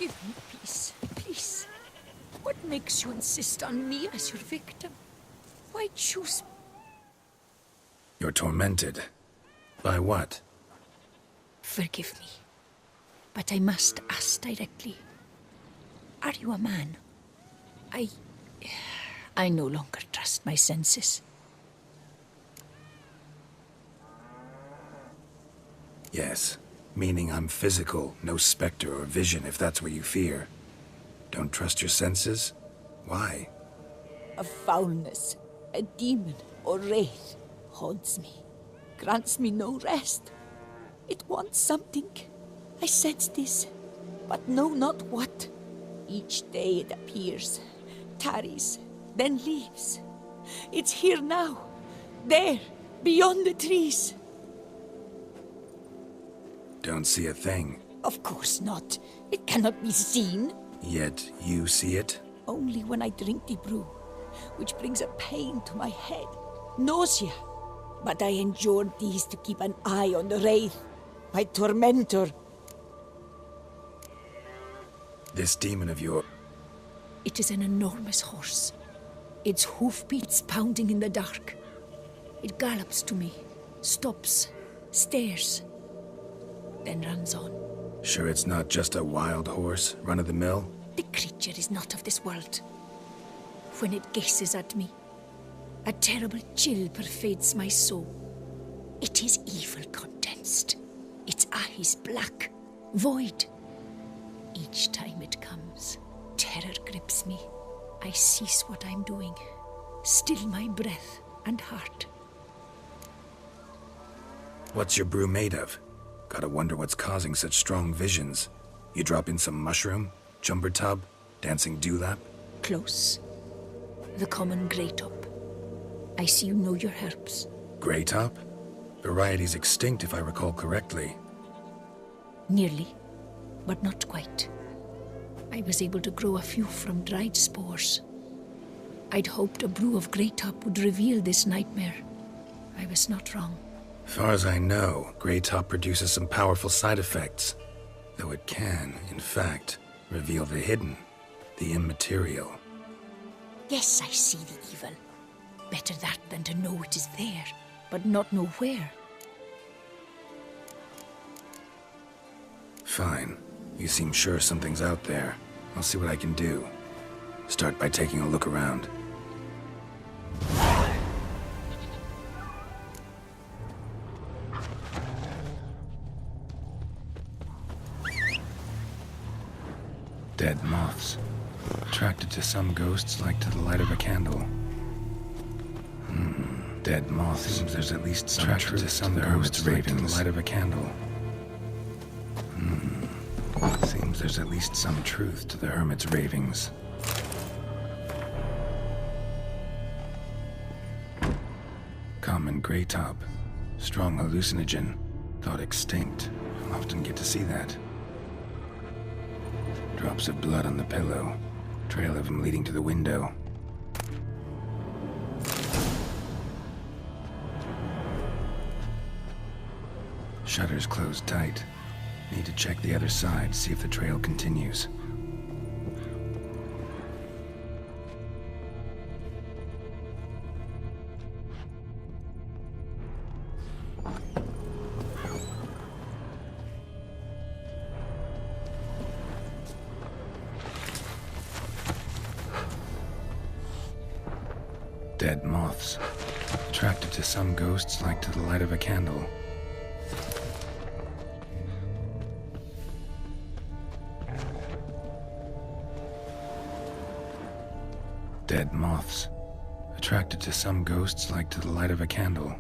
Give me peace, please. What makes you insist on me as your victim? Why choose... You're tormented. By what? Forgive me, but I must ask directly. Are you a man? I no longer trust my senses. Yes, meaning I'm physical, no specter or vision if that's what you fear. Don't trust your senses? Why? A foulness, a demon or wraith haunts me, grants me no rest. It wants something. I sense this, but know not what. Each day it appears, tarries, then leaves. It's here now, there, beyond the trees. Don't see a thing. Of course not. It cannot be seen. Yet you see it? Only when I drink the brew, which brings a pain to my head, nausea. But I endured these to keep an eye on the wraith, my tormentor. This demon of yours... It is an enormous horse. Its hoofbeats pounding in the dark. It gallops to me, stops, stares, then runs on. Sure it's not just a wild horse, run-of-the-mill? The creature is not of this world. When it gazes at me, a terrible chill pervades my soul. It is evil condensed. Its eyes black, void. Each time it comes, terror grips me. I cease what I'm doing, still my breath and heart. What's your brew made of? Gotta wonder what's causing such strong visions. You drop in some mushroom, jumper tub, dancing dewlap? Close. The common grey top. I see you know your herbs. Grey top? Variety's extinct if I recall correctly. Nearly, but not quite. I was able to grow a few from dried spores. I'd hoped a brew of grey top would reveal this nightmare. I was not wrong. Far as I know, grey top produces some powerful side effects. Though it can, in fact, reveal the hidden, the immaterial. Yes, I see the evil. Better that than to know it is there, but not know where. Fine. You seem sure something's out there. I'll see what I can do. Start by taking a look around. Dead moths. Attracted to some ghosts like to the light of a candle. Dead moths. Seems there's at least some truth to some ghosts like to the light of a candle. Seems there's at least some truth to the hermit's ravings. Common grey top. Strong hallucinogen. Thought extinct. I'll often get to see that. Drops of blood on the pillow. Trail of him leading to the window. Shutters closed tight. Need to check the other side, see if the trail continues. Dead moths. Attracted to some ghosts like to the light of a candle. Dead moths. Attracted to some ghosts like to the light of a candle.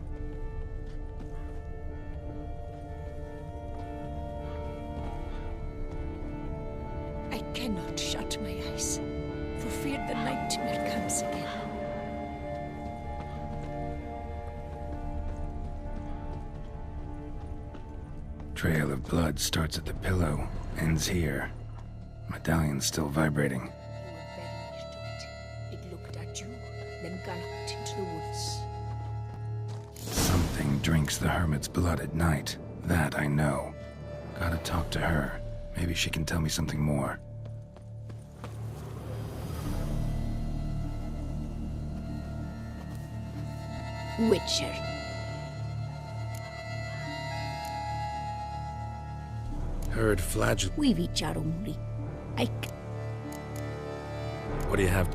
I cannot shut my eyes, for fear the nightmare comes again. Trail of blood starts at the pillow, ends here. Medallion's still vibrating. You were very near to it. It looked at you, then galloped into the woods. Something drinks the hermit's blood at night. That I know. Gotta talk to her. Maybe she can tell me something more. Witcher. Heard flagell... We vichar umri. What do you have?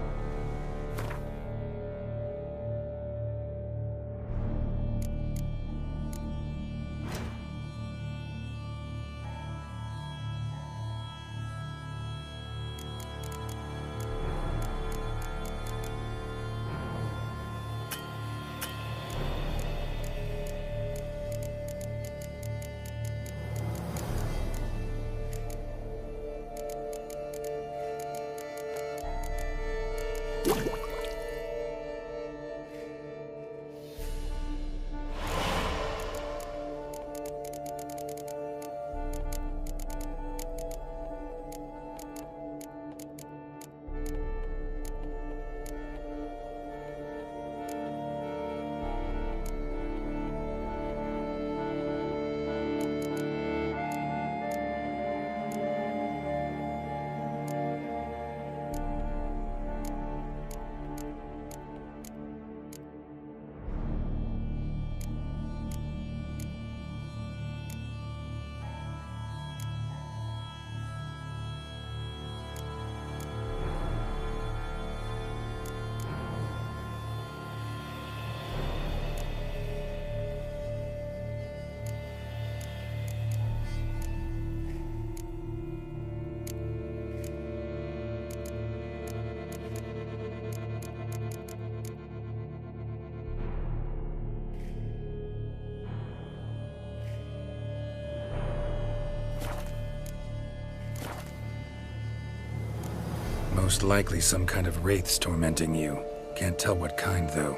Most likely some kind of wraiths tormenting you. Can't tell what kind, though.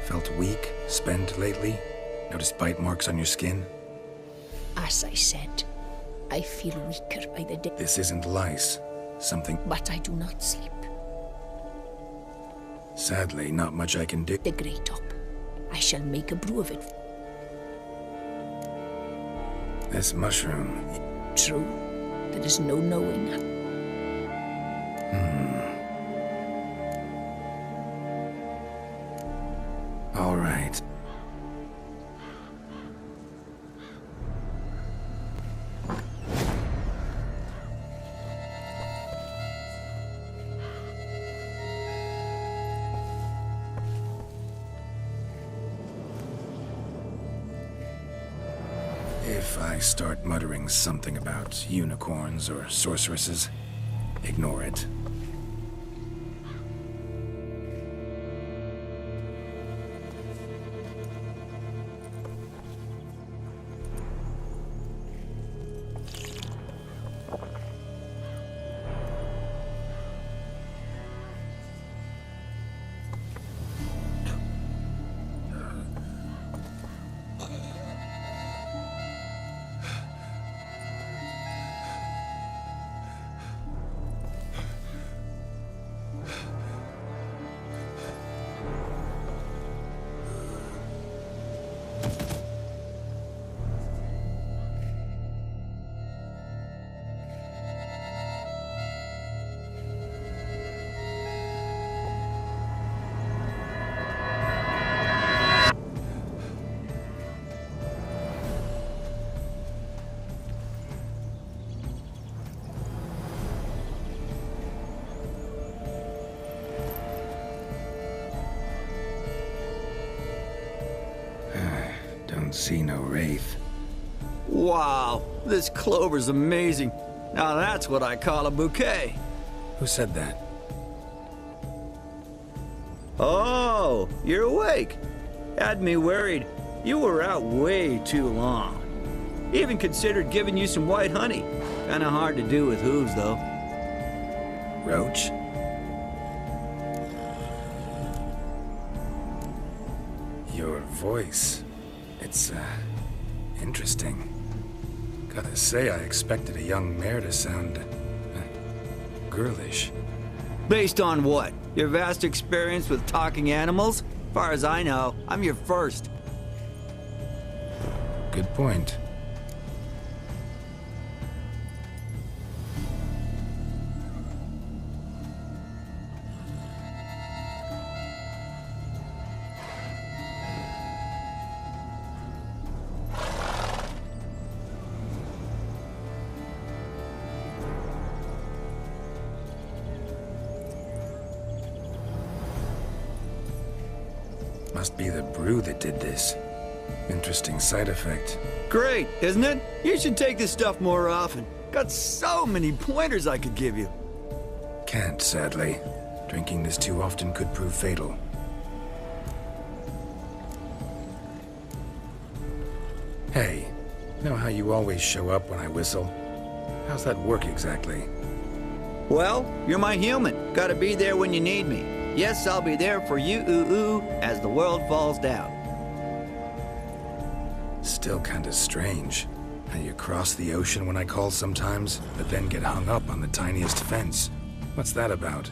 Felt weak, spent lately? Noticed bite marks on your skin? As I said, I feel weaker by the day. This isn't lice. Something... But I do not sleep. Sadly, not much I can do. The Grey Top. I shall make a brew of it. This mushroom... True. There is no knowing. All right. If I start muttering something about unicorns or sorceresses, ignore it. See no wraith. Wow, this clover's amazing. Now that's what I call a bouquet. Who said that? Oh, you're awake. Had me worried. You were out way too long. Even considered giving you some white honey. Kinda hard to do with hooves, though. Roach? Your voice. It's, interesting. Gotta say, I expected a young mare to sound... girlish. Based on what? Your vast experience with talking animals? Far as I know, I'm your first. Good point. Must be the brew that did this. Interesting side effect. Great, isn't it? You should take this stuff more often. Got so many pointers I could give you. Can't, sadly. Drinking this too often could prove fatal. Hey, know how you always show up when I whistle? How's that work exactly? Well, you're my human. Gotta be there when you need me. Yes, I'll be there for you, as the world falls down. Still kinda strange. How you cross the ocean when I call sometimes, but then get hung up on the tiniest fence. What's that about?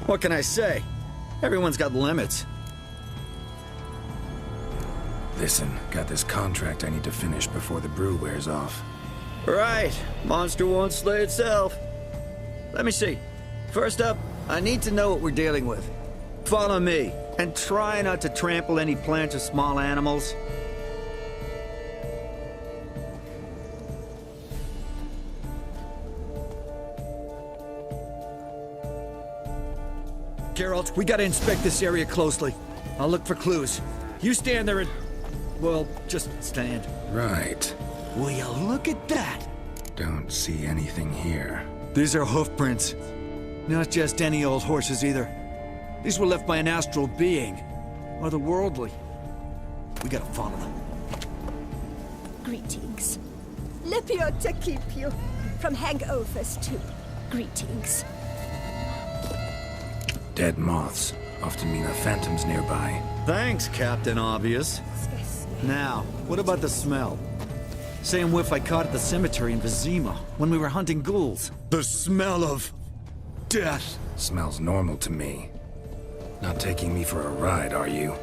What can I say? Everyone's got limits. Listen, got this contract I need to finish before the brew wears off. Right. Monster won't slay itself. Let me see. First up, I need to know what we're dealing with. Follow me, and try not to trample any plants or small animals. Geralt, we gotta inspect this area closely. I'll look for clues. You stand there and... well, just stand. Right. Will you look at that? Don't see anything here. These are hoof prints. Not just any old horses either. These were left by an astral being. Otherworldly. We gotta follow them. Greetings. Lepio to keep you from hangovers too. Greetings. Dead moths often mean a phantom's nearby. Thanks, Captain Obvious. Now, what about the smell? Same whiff I caught at the cemetery in Vizima when we were hunting ghouls. The smell of... death. Smells normal to me. Not taking me for a ride, are you?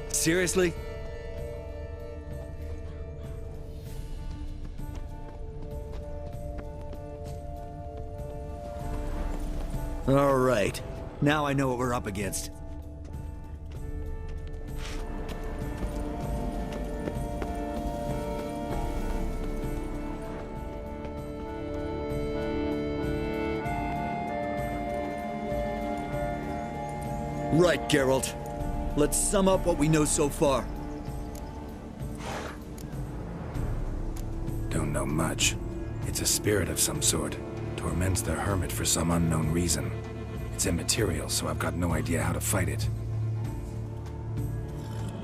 Seriously? All right. Now I know what we're up against. Right, Geralt. Let's sum up what we know so far. Don't know much. It's a spirit of some sort. Torments the hermit for some unknown reason. It's immaterial, so I've got no idea how to fight it.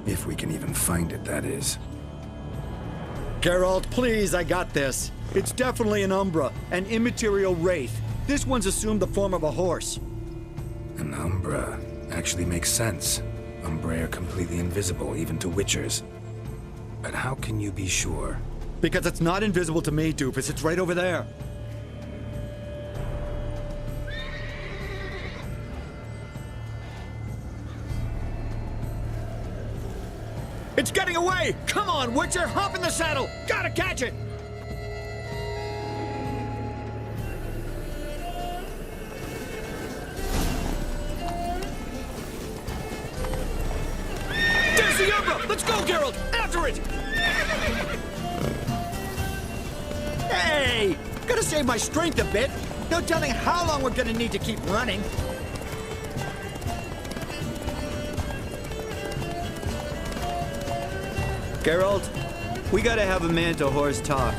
If we can even find it, that is. Geralt, please, I got this. It's definitely an Umbra, an immaterial wraith. This one's assumed the form of a horse. An Umbra actually makes sense. Umbrae are completely invisible, even to Witchers. But how can you be sure? Because it's not invisible to me, Doofus. It's right over there. It's getting away! Come on, Witcher! Hop in the saddle! Gotta catch it! There's the Umbra! Let's go, Geralt! After it! Hey! Gotta save my strength a bit. No telling how long we're gonna need to keep running. Geralt, we gotta have a man-to-horse talk.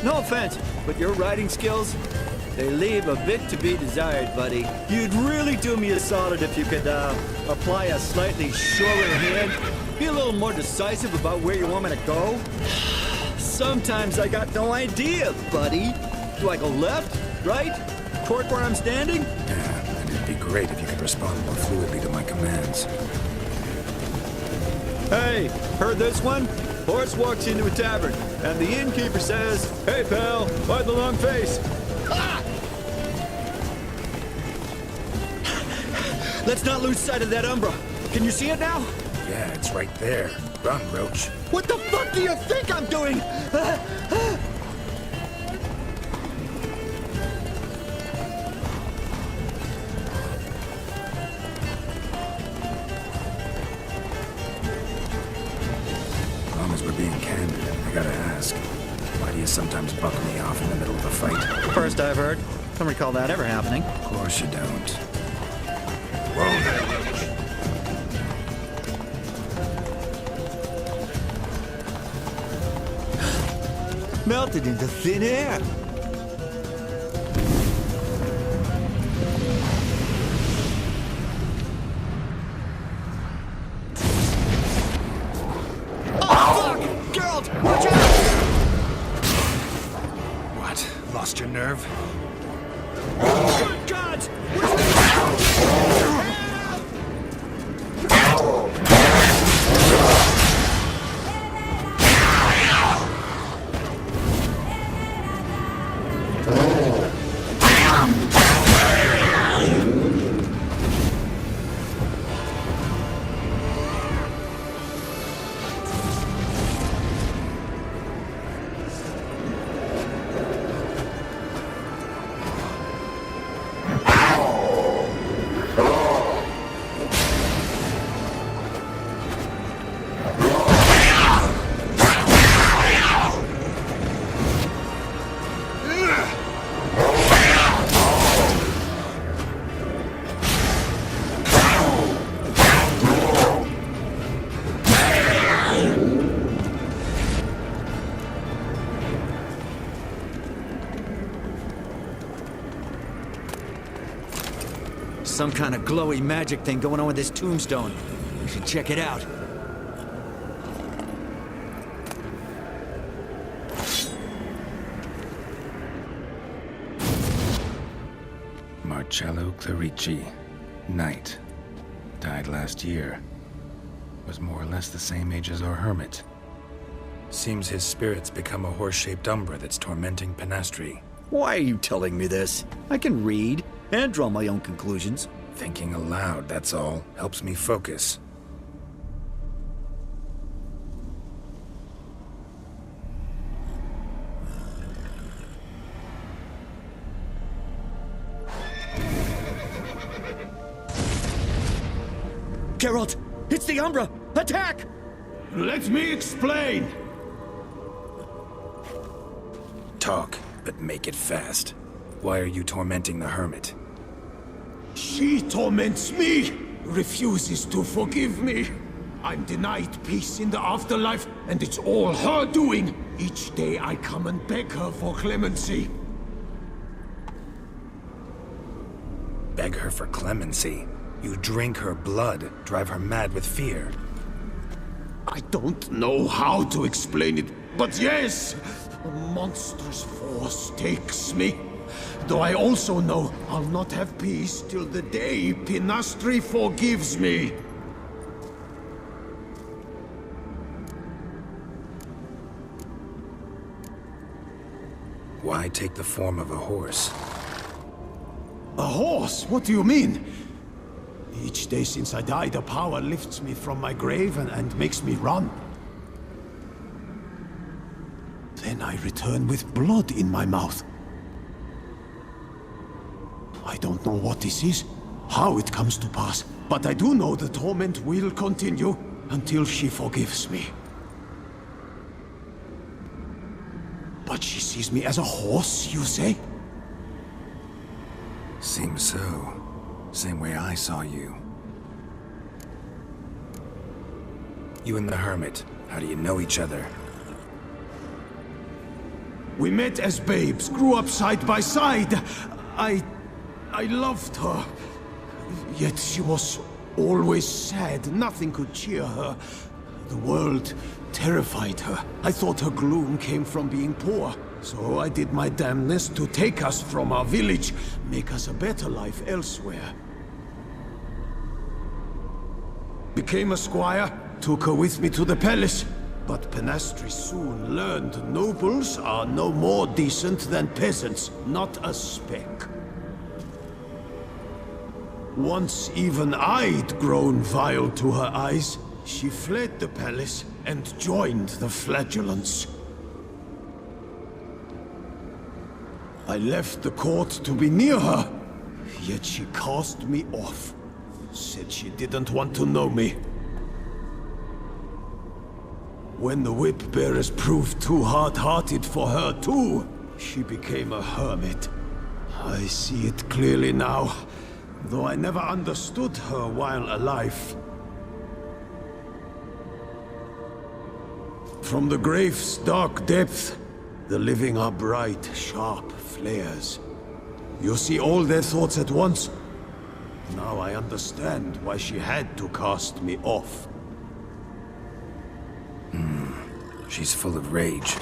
No offense, but your riding skills, they leave a bit to be desired, buddy. You'd really do me a solid if you could, apply a slightly surer hand. Be a little more decisive about where you want me to go. Sometimes I got no idea, buddy. Do I go left, right, toward where I'm standing? Yeah, and it'd be great if you could respond more fluidly to my commands. Hey, heard this one? Horse walks into a tavern, and the innkeeper says, "Hey, pal, why the long face?" Ah! Let's not lose sight of that Umbra. Can you see it now? Yeah, it's right there. Run, Roach. What the fuck do you think I'm doing? As long as we're being candid, I gotta ask. Why do you sometimes buck me off in the middle of a fight? First I've heard. Don't recall that ever happening. Of course you don't. Whoa there, Roach. melted into thin air. Lost your nerve? Good gods! Some kind of glowy magic thing going on with this tombstone. We should check it out. Marcello Clerici, Knight. Died last year. Was more or less the same age as our hermit. Seems his spirit's become a horse-shaped umbra that's tormenting Penastri. Why are you telling me this? I can read and draw my own conclusions. Thinking aloud, that's all. Helps me focus. Geralt! It's the Umbra! Attack! Let me explain! Talk, but make it fast. Why are you tormenting the hermit? She torments me, refuses to forgive me. I'm denied peace in the afterlife, and it's all her doing. Each day I come and beg her for clemency. Beg her for clemency? You drink her blood, drive her mad with fear. I don't know how to explain it, but yes, a monstrous force takes me. Though I also know I'll not have peace till the day Penastri forgives me. Why take the form of a horse? A horse? What do you mean? Each day since I died, a power lifts me from my grave and makes me run. Then I return with blood in my mouth. I don't know what this is, how it comes to pass, but I do know the torment will continue until she forgives me. But she sees me as a horse, you say? Seems so. Same way I saw you. You and the hermit, how do you know each other? We met as babes, grew up side by side. I loved her. Yet she was always sad. Nothing could cheer her. The world terrified her. I thought her gloom came from being poor. So I did my damnedest to take us from our village, make us a better life elsewhere. Became a squire, took her with me to the palace. But Penastri soon learned nobles are no more decent than peasants, not a speck. Once even I'd grown vile to her eyes, she fled the palace and joined the Flagellants. I left the court to be near her, yet she cast me off. Said she didn't want to know me. When the whip-bearers proved too hard-hearted for her too, she became a hermit. I see it clearly now, though I never understood her while alive. From the grave's dark depth, The living are bright, sharp flares. You see all their thoughts at once. Now I understand why she had to cast me off. She's full of rage.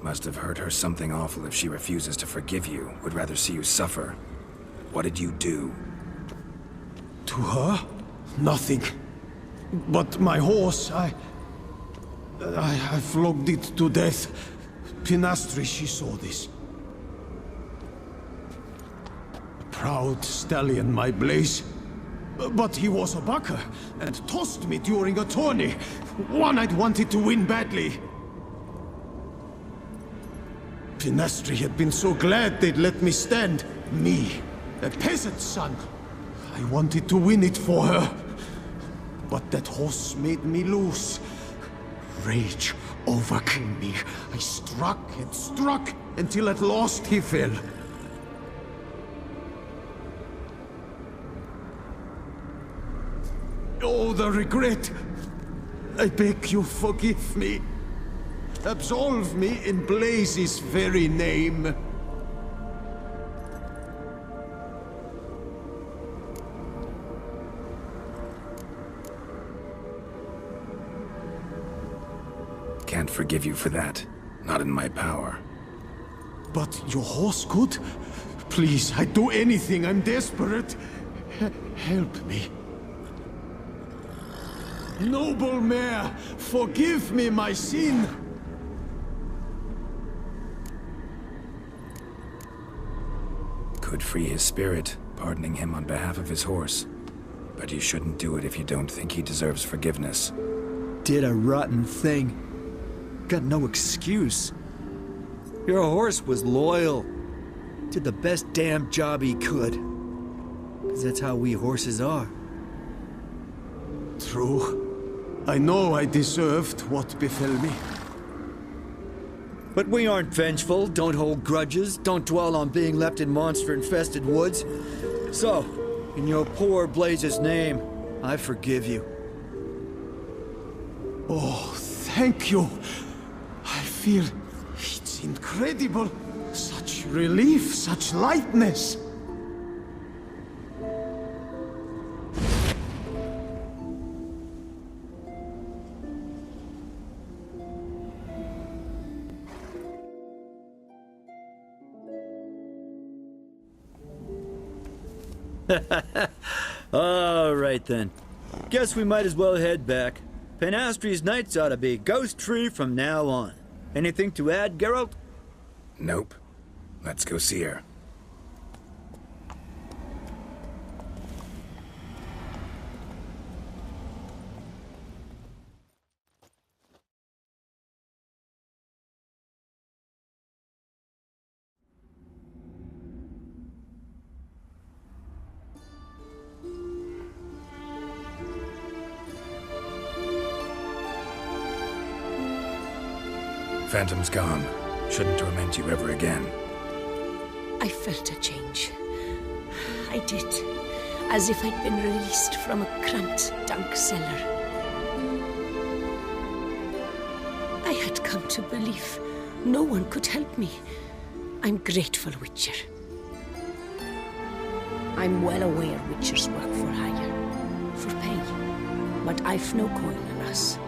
Must have hurt her something awful if she refuses to forgive you, would rather see you suffer. What did you do? To her? Nothing. But my horse, I flogged it to death. Pinastri, she saw this. Proud stallion, my Blaze. But he was a bucker, and tossed me during a tourney. One I'd wanted to win badly. Pinastri had been so glad they'd let me stand. Me, a peasant's son. I wanted to win it for her. But that horse made me lose. Rage overcame me. I struck and struck until at last he fell. Oh, the regret! I beg you, forgive me. Absolve me in Blaze's very name. Can't forgive you for that. Not in my power. But your horse could? Please, I'd do anything. I'm desperate. Help me. Noble mare, forgive me my sin. Could free his spirit, pardoning him on behalf of his horse. But you shouldn't do it if you don't think he deserves forgiveness. Did a rotten thing. Got no excuse. Your horse was loyal. Did the best damn job he could. 'Cause that's how we horses are. True. I know I deserved what befell me. But we aren't vengeful, don't hold grudges, don't dwell on being left in monster-infested woods. So, in your poor Blaze's name, I forgive you. Oh, thank you. I feel it's incredible. Such relief, such lightness. All right then. Guess we might as well head back. Panastri's nights ought to be ghost-free from now on. Anything to add, Geralt? Nope. Let's go see her. Phantom's gone. Shouldn't torment you ever again. I felt a change. I did. As if I'd been released from a cramped, dank cellar. I had come to believe no one could help me. I'm grateful, Witcher. I'm well aware Witchers work for hire, for pay. But I've no coin in us.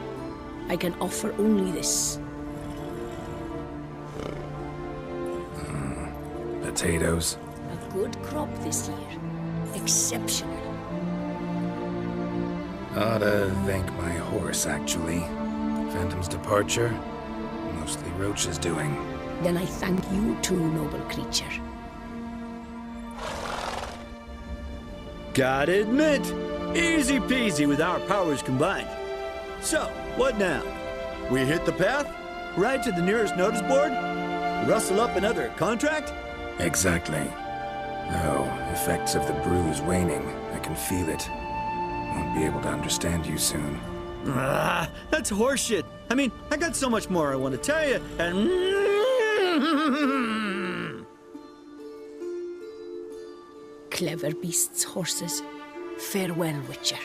I can offer only this. Potatoes. A good crop this year. Exceptional. Ought to thank my horse, actually. Phantom's departure, mostly Roach's doing. Then I thank you too, noble creature. Gotta admit, easy peasy with our powers combined. So, what now? We hit the path? Right to the nearest notice board? Rustle up another contract? Exactly. Oh, effects of the bruise waning. I can feel it. Won't be able to understand you soon. Ah, that's horseshit. I mean, I got so much more I want to tell you, and... Clever beasts, horses. Farewell, Witcher.